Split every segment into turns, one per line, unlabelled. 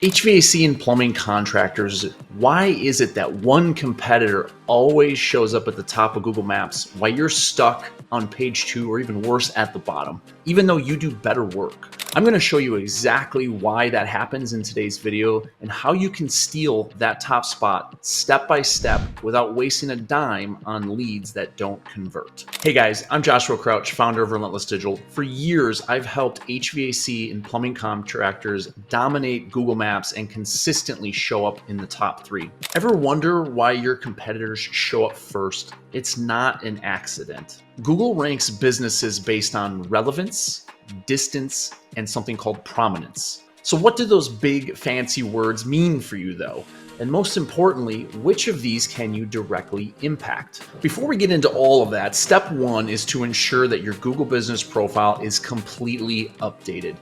HVAC and plumbing contractors, why is it that one competitor always shows up at the top of Google Maps while you're stuck on page 2 or even worse at the bottom, even though you do better work? I'm going to show you exactly why that happens in today's video and how you can steal that top spot step by step without wasting a dime on leads that don't convert. Hey guys, I'm Joshua Crouch, founder of Relentless Digital. For years, I've helped HVAC and plumbing contractors dominate Google Maps and consistently show up in the top 3. Ever wonder why your competitors show up first? It's not an accident. Google ranks businesses based on relevance, distance, and something called prominence. So what do those big fancy words mean for you though? And most importantly, which of these can you directly impact? Before we get into all of that, step 1 is to ensure that your Google business profile is completely updated.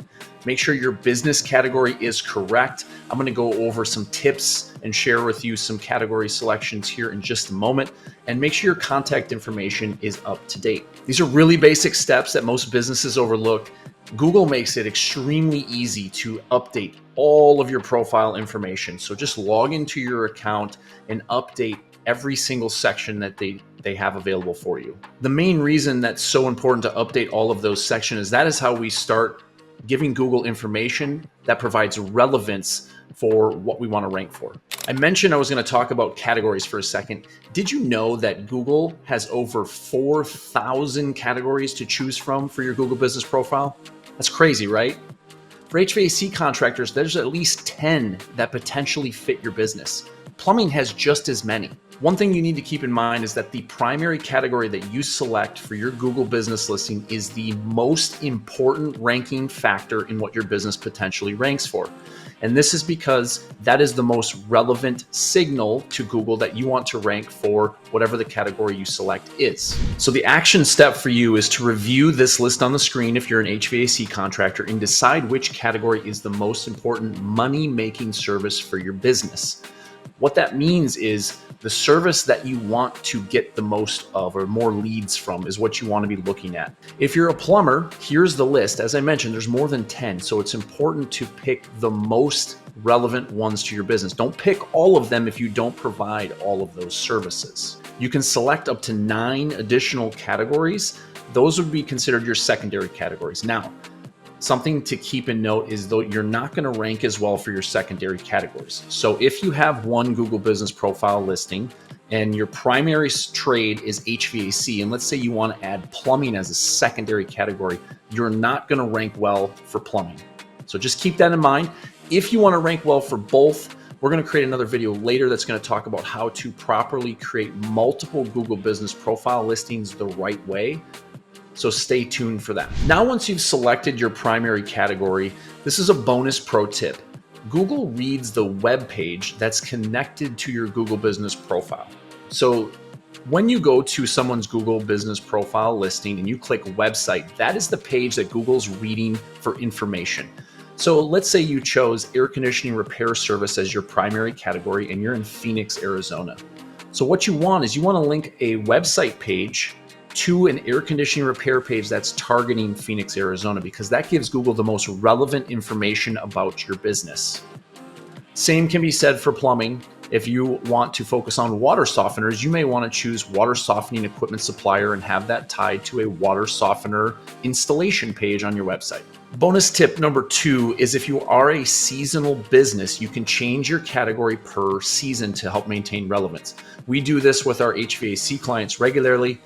Make sure your business category is correct. I'm going to go over some tips and share with you some category selections here in just a moment, and make sure your contact information is up to date. These are really basic steps that most businesses overlook. Google makes it extremely easy to update all of your profile information. So just log into your account and update every single section that they have available for you. The main reason that's so important to update all of those sections is that is how we start giving Google information that provides relevance for what we want to rank for. I mentioned I was going to talk about categories for a second. Did you know that Google has over 4,000 categories to choose from for your Google business profile? That's crazy, right? For HVAC contractors, there's at least 10 that potentially fit your business. Plumbing has just as many. One thing you need to keep in mind is that the primary category that you select for your Google business listing is the most important ranking factor in what your business potentially ranks for. And this is because that is the most relevant signal to Google that you want to rank for whatever the category you select is. So the action step for you is to review this list on the screen if you're an HVAC contractor and decide which category is the most important money-making service for your business. What that means is the service that you want to get the most of or more leads from is what you want to be looking at. If you're a plumber, here's the list. As I mentioned, there's more than 10, so it's important to pick the most relevant ones to your business. Don't pick all of them if you don't provide all of those services. You can select up to 9 additional categories. Those would be considered your secondary categories. Now, something to keep in note is though you're not going to rank as well for your secondary categories. So if you have one Google business profile listing and your primary trade is HVAC, and let's say you want to add plumbing as a secondary category, you're not going to rank well for plumbing. So just keep that in mind. If you want to rank well for both, we're going to create another video later that's going to talk about how to properly create multiple Google business profile listings the right way. So stay tuned for that. Now, once you've selected your primary category, this is a bonus pro tip. Google reads the web page that's connected to your Google business profile. So when you go to someone's Google business profile listing and you click website, that is the page that Google's reading for information. So let's say you chose air conditioning repair service as your primary category and you're in Phoenix, Arizona. So what you want is you want to link a website page to an air conditioning repair page that's targeting Phoenix, Arizona, because that gives Google the most relevant information about your business. Same can be said for plumbing. If you want to focus on water softeners, you may want to choose water softening equipment supplier and have that tied to a water softener installation page on your website. Bonus tip number 2 is if you are a seasonal business, you can change your category per season to help maintain relevance. We do this with our HVAC clients regularly.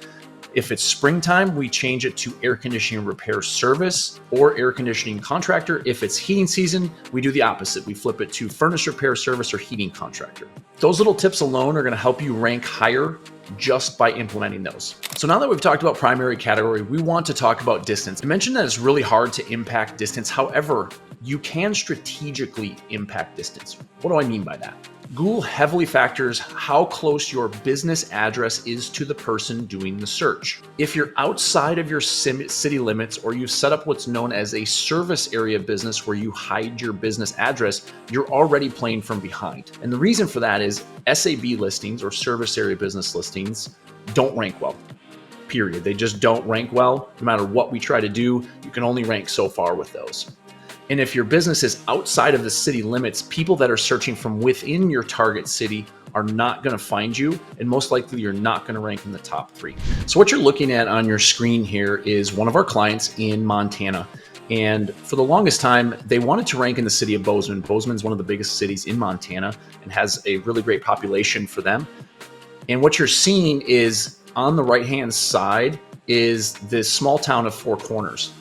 If it's springtime, we change it to air conditioning repair service or air conditioning contractor. If it's heating season, we do the opposite. We flip it to furnace repair service or heating contractor. Those little tips alone are going to help you rank higher just by implementing those. So now that we've talked about primary category, we want to talk about distance. I mentioned that it's really hard to impact distance. However, you can strategically impact distance. What do I mean by that? Google heavily factors how close your business address is to the person doing the search. If you're outside of your city limits or you've set up what's known as a service area business where you hide your business address, you're already playing from behind. And the reason for that is SAB listings or service area business listings don't rank well. Period. They just don't rank well. No matter what we try to do, you can only rank so far with those. And if your business is outside of the city limits, people that are searching from within your target city are not going to find you, and most likely you're not going to rank in the top 3. So what you're looking at on your screen here is one of our clients in Montana. And for the longest time, they wanted to rank in the city of Bozeman. Bozeman is one of the biggest cities in Montana and has a really great population for them. And what you're seeing is on the right-hand side is this small town of Four Corners.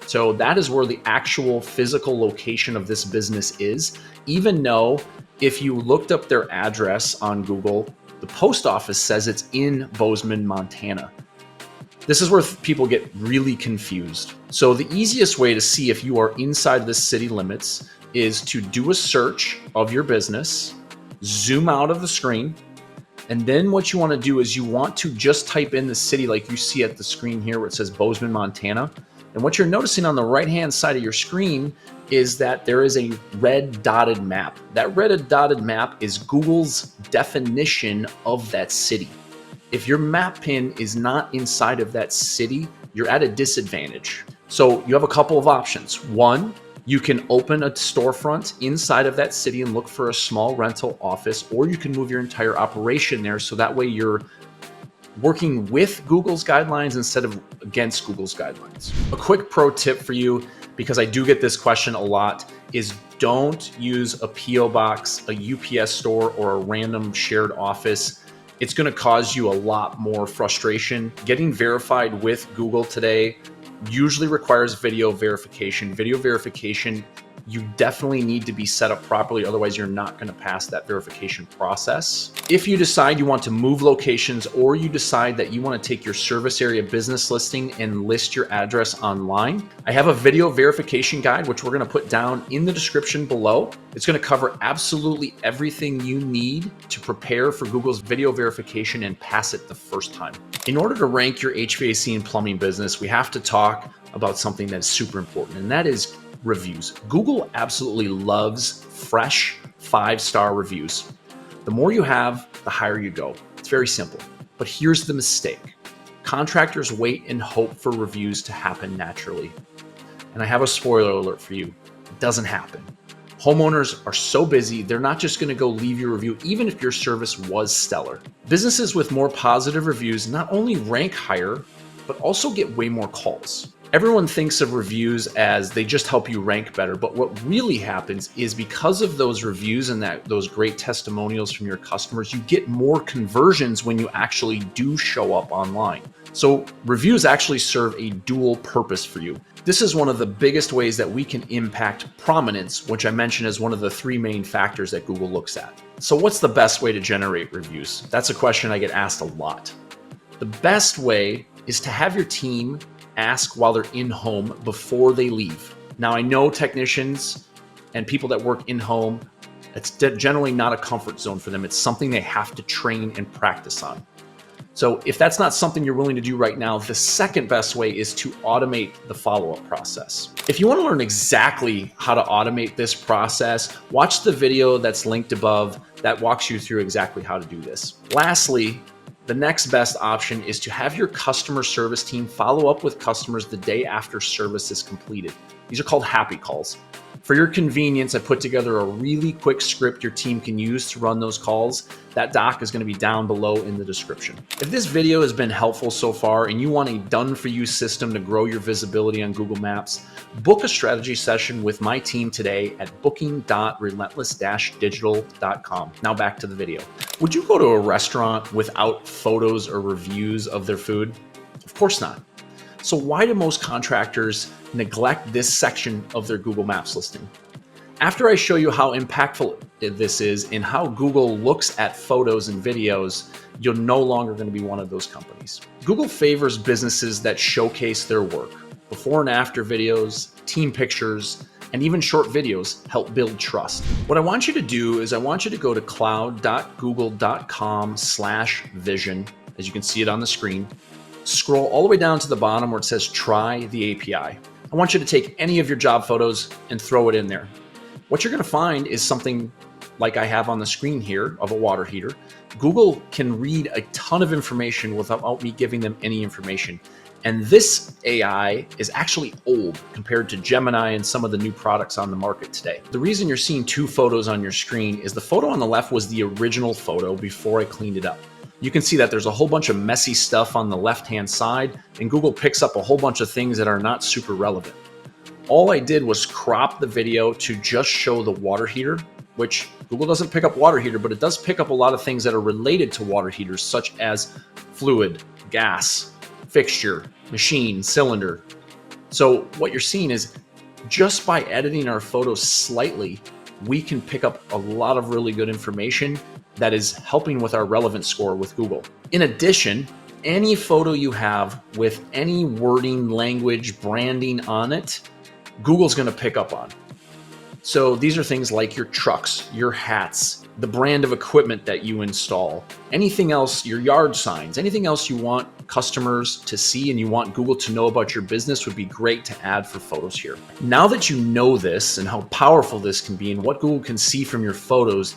So that is where the actual physical location of this business is, even though if you looked up their address on Google, the post office says it's in Bozeman, Montana. This is where people get really confused. So the easiest way to see if you are inside the city limits is to do a search of your business, zoom out of the screen, and then what you want to do is you want to just type in the city like you see at the screen here where it says Bozeman, Montana. And what you're noticing on the right-hand side of your screen is that there is a red dotted map. That red dotted map is Google's definition of that city. If your map pin is not inside of that city, you're at a disadvantage. So you have a couple of options. One, you can open a storefront inside of that city and look for a small rental office, or you can move your entire operation there so that way you're working with Google's guidelines instead of against Google's guidelines. A quick pro tip for you, because I do get this question a lot, is don't use a PO box, a UPS store, or a random shared office. It's going to cause you a lot more frustration. Getting verified with Google today usually requires video verification. Video verification, you definitely need to be set up properly, otherwise you're not going to pass that verification process. If you decide you want to move locations, or you decide that you want to take your service area business listing and list your address online, I have a video verification guide, which we're going to put down in the description below. It's going to cover absolutely everything you need to prepare for Google's video verification and pass it the first time. In order to rank your HVAC and plumbing business, we have to talk about something that's super important, and that is reviews. Google absolutely loves fresh 5-star reviews. The more you have, the higher you go. It's very simple. But here's the mistake. Contractors wait and hope for reviews to happen naturally. And I have a spoiler alert for you. It doesn't happen. Homeowners are so busy, they're not just going to go leave your review, even if your service was stellar. Businesses with more positive reviews not only rank higher, but also get way more calls. Everyone thinks of reviews as they just help you rank better, but what really happens is because of those reviews and those great testimonials from your customers, you get more conversions when you actually do show up online. So reviews actually serve a dual purpose for you. This is one of the biggest ways that we can impact prominence, which I mentioned as one of the 3 main factors that Google looks at. So what's the best way to generate reviews? That's a question I get asked a lot. The best way is to have your team ask while they're in home before they leave. Now, I know technicians and people that work in home, it's generally not a comfort zone for them. It's something they have to train and practice on. So if that's not something you're willing to do right now, the second best way is to automate the follow-up process. If you want to learn exactly how to automate this process, watch the video that's linked above that walks you through exactly how to do this. Lastly, the next best option is to have your customer service team follow up with customers the day after service is completed. These are called happy calls. For your convenience, I put together a really quick script your team can use to run those calls. That doc is going to be down below in the description. If this video has been helpful so far and you want a done-for-you system to grow your visibility on Google Maps, book a strategy session with my team today at booking.relentless-digital.com. Now back to the video. Would you go to a restaurant without photos or reviews of their food? Of course not. So why do most contractors neglect this section of their Google Maps listing? After I show you how impactful this is and how Google looks at photos and videos, you're no longer going to be one of those companies. Google favors businesses that showcase their work. Before and after videos, team pictures, and even short videos help build trust. What I want you to do is I want you to go to cloud.google.com/vision, as you can see it on the screen. Scroll all the way down to the bottom where it says try the API. I want you to take any of your job photos and throw it in there. What you're going to find is something like I have on the screen here of a water heater. Google can read a ton of information without me giving them any information. And this AI is actually old compared to Gemini and some of the new products on the market today. The reason you're seeing two photos on your screen is the photo on the left was the original photo before I cleaned it up. You can see that there's a whole bunch of messy stuff on the left-hand side, and Google picks up a whole bunch of things that are not super relevant. All I did was crop the video to just show the water heater, which Google doesn't pick up water heater, but it does pick up a lot of things that are related to water heaters, such as fluid, gas, fixture, machine, cylinder. So what you're seeing is just by editing our photos slightly, we can pick up a lot of really good information that is helping with our relevance score with Google. In addition, any photo you have with any wording, language, branding on it, Google's going to pick up on. So these are things like your trucks, your hats, the brand of equipment that you install, anything else, your yard signs, anything else you want customers to see and you want Google to know about your business would be great to add for photos here. Now that you know this and how powerful this can be and what Google can see from your photos,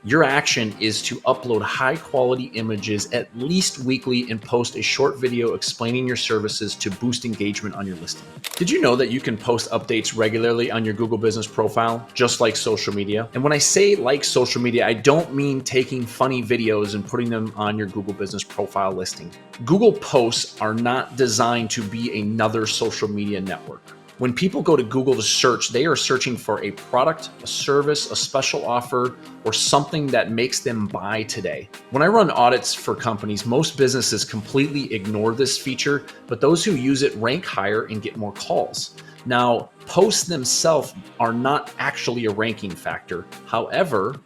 your action is to upload high quality images at least weekly and post a short video explaining your services to boost engagement on your listing. Did you know that you can post updates regularly on your Google business profile, just like social media? And when I say like social media, I don't mean taking funny videos and putting them on your Google business profile listing. Google posts are not designed to be another social media network. When people go to Google to search, they are searching for a product, a service, a special offer, or something that makes them buy today. When I run audits for companies, most businesses completely ignore this feature, but those who use it rank higher and get more calls. Now, posts themselves are not actually a ranking factor. However,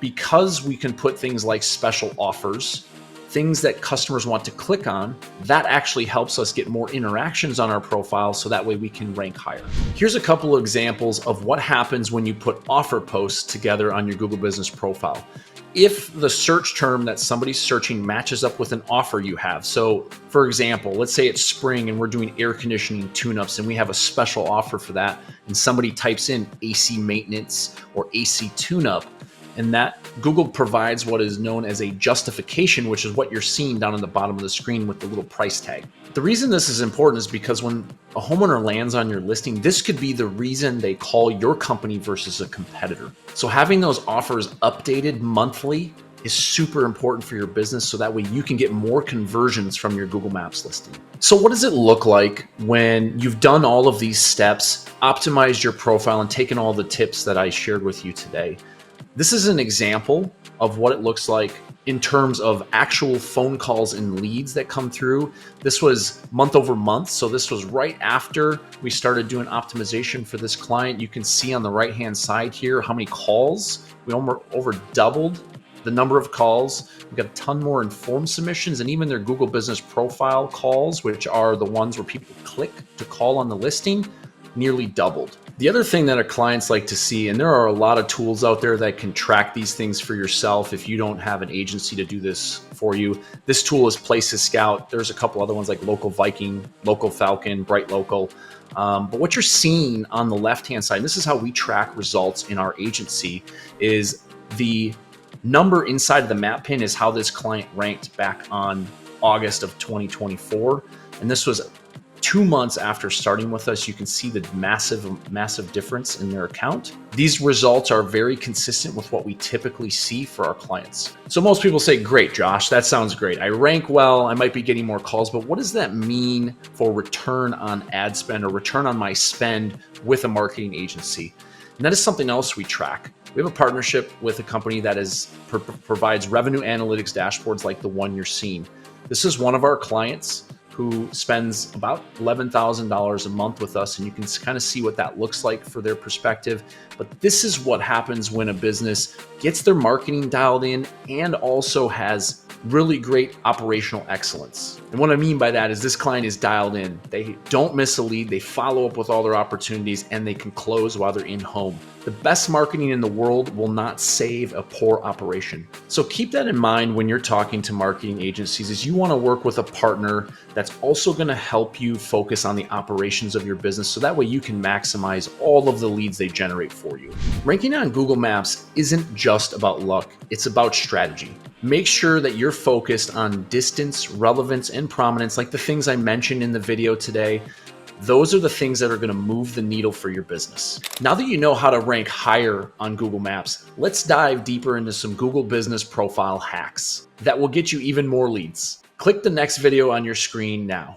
because we can put things like special offers, things that customers want to click on, that actually helps us get more interactions on our profile so that way we can rank higher. Here's a couple of examples of what happens when you put offer posts together on your Google business profile. If the search term that somebody's searching matches up with an offer you have. So for example, let's say it's spring and we're doing air conditioning tune-ups and we have a special offer for that, and somebody types in AC maintenance or AC tune-up, and that Google provides what is known as a justification, which is what you're seeing down on the bottom of the screen with the little price tag. The reason this is important is because when a homeowner lands on your listing, this could be the reason they call your company versus a competitor. So having those offers updated monthly is super important for your business so that way you can get more conversions from your Google Maps listing. So what does it look like when you've done all of these steps, optimized your profile, and taken all the tips that I shared with you today? This is an example of what it looks like in terms of actual phone calls and leads that come through. This was month over month. So this was right after we started doing optimization for this client. You can see on the right-hand side here how many calls. We over doubled the number of calls. We've got a ton more informed submissions, and even their Google Business Profile calls, which are the ones where people click to call on the listing, nearly doubled. The other thing that our clients like to see, and there are a lot of tools out there that can track these things for yourself if you don't have an agency to do this for you. This tool is Places Scout. There's a couple other ones like Local Viking, Local Falcon, Bright Local. But what you're seeing on the left-hand side, and this is how we track results in our agency, is the number inside of the map pin is how this client ranked back on August of 2024. And this was 2 months after starting with us. You can see the massive difference in their account. These results are very consistent with what we typically see for our clients. So most people say, great, Josh, that sounds great. I rank well, I might be getting more calls, but what does that mean for return on ad spend or return on my spend with a marketing agency? And that is something else we track. We have a partnership with a company that provides revenue analytics dashboards like the one you're seeing. This is one of our clients who spends about $11,000 a month with us, and you can kind of see what that looks like for their perspective. But this is what happens when a business gets their marketing dialed in and also has really great operational excellence. And what I mean by that is this client is dialed in. They don't miss a lead, they follow up with all their opportunities, and they can close while they're in home. The best marketing in the world will not save a poor operation. So keep that in mind when you're talking to marketing agencies, is you want to work with a partner that's also going to help you focus on the operations of your business so that way you can maximize all of the leads they generate for you. Ranking on Google Maps isn't just about luck, it's about strategy. Make sure that you're focused on distance, relevance, and prominence, like the things I mentioned in the video today. Those are the things that are going to move the needle for your business. Now that you know how to rank higher on Google Maps, let's dive deeper into some Google Business Profile hacks that will get you even more leads. Click the next video on your screen now.